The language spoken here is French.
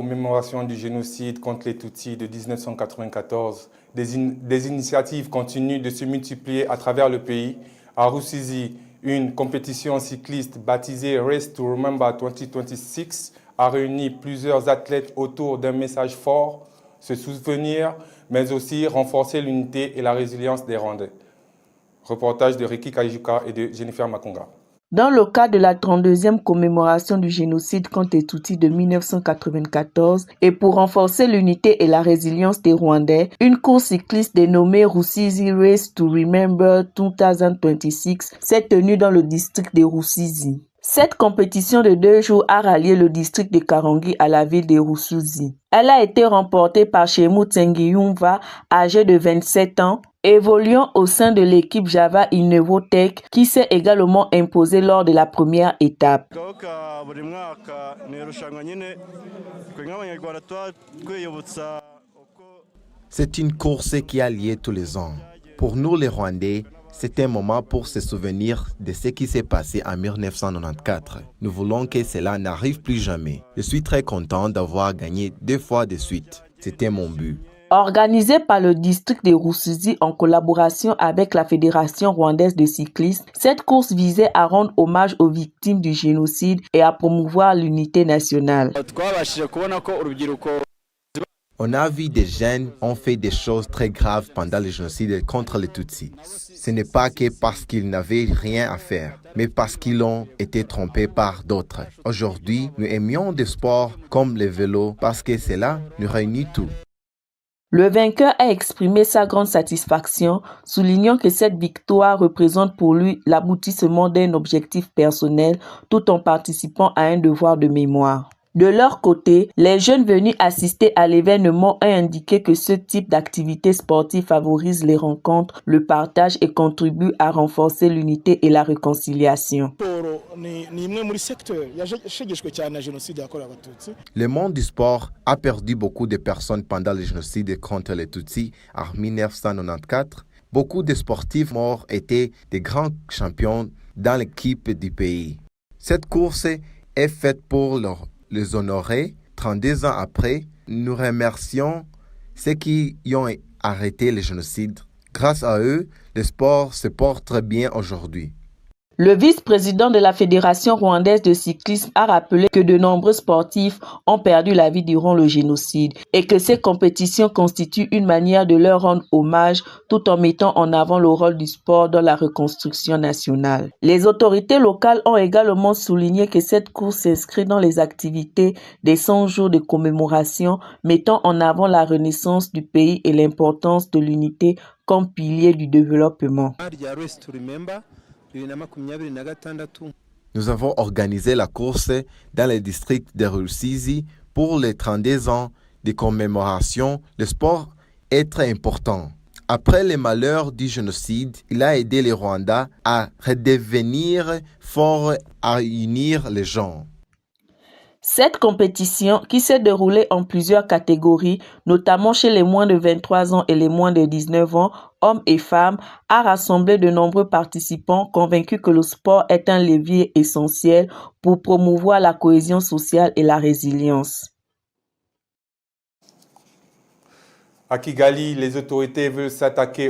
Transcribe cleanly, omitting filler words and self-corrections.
Commémoration du génocide contre les Tutsis de 1994, des initiatives continuent de se multiplier à travers le pays. À Rusizi, une compétition cycliste baptisée Race to Remember 2026 a réuni plusieurs athlètes autour d'un message fort, se souvenir, mais aussi renforcer l'unité et la résilience des Rwandais. Reportage de Ricky Kalijuka et de Jennifer Makunga. Dans le cadre de la 32e commémoration du génocide contre les Tutsis de 1994 et pour renforcer l'unité et la résilience des Rwandais, une course cycliste dénommée Rusizi Race to Remember 2026 s'est tenue dans le district de Rusizi. Cette compétition de 2 jours a rallié le district de Karongi à la ville de Rusizi. Elle a été remportée par Shemu Tsengiyumva, âgé de 27 ans, évoluant au sein de l'équipe Java Innovotech, qui s'est également imposée lors de la première étape. C'est une course qui a lieu tous les ans. Pour nous les Rwandais, c'est un moment pour se souvenir de ce qui s'est passé en 1994. Nous voulons que cela n'arrive plus jamais. Je suis très content d'avoir gagné 2 fois de suite. C'était mon but. Organisée par le district de Rusizi en collaboration avec la Fédération rwandaise de cyclisme, cette course visait à rendre hommage aux victimes du génocide et à promouvoir l'unité nationale. On a vu des jeunes ont fait des choses très graves pendant le génocide contre les Tutsis. Ce n'est pas que parce qu'ils n'avaient rien à faire, mais parce qu'ils ont été trompés par d'autres. Aujourd'hui, nous aimions des sports comme le vélo parce que cela nous réunit tous. Le vainqueur a exprimé sa grande satisfaction, soulignant que cette victoire représente pour lui l'aboutissement d'un objectif personnel tout en participant à un devoir de mémoire. De leur côté, les jeunes venus assister à l'événement ont indiqué que ce type d'activité sportive favorise les rencontres, le partage et contribue à renforcer l'unité et la réconciliation. Le monde du sport a perdu beaucoup de personnes pendant le génocide contre les Tutsis en 1994. Beaucoup de sportifs morts étaient des grands champions dans l'équipe du pays. Cette course est faite pour les honorer. 32 ans après, nous remercions ceux qui ont arrêté le génocide. Grâce à eux, le sport se porte très bien aujourd'hui. Le vice-président de la Fédération rwandaise de cyclisme a rappelé que de nombreux sportifs ont perdu la vie durant le génocide et que ces compétitions constituent une manière de leur rendre hommage tout en mettant en avant le rôle du sport dans la reconstruction nationale. Les autorités locales ont également souligné que cette course s'inscrit dans les activités des 100 jours de commémoration, mettant en avant la renaissance du pays et l'importance de l'unité comme pilier du développement. Nous avons organisé la course dans le district de Rusizi pour les 32 ans de commémoration. Le sport est très important. Après les malheurs du génocide, il a aidé les Rwandais à redevenir forts, à unir les gens. Cette compétition, qui s'est déroulée en plusieurs catégories, notamment chez les moins de 23 ans et les moins de 19 ans, hommes et femmes, a rassemblé de nombreux participants convaincus que le sport est un levier essentiel pour promouvoir la cohésion sociale et la résilience. À Kigali, les autorités veulent s'attaquer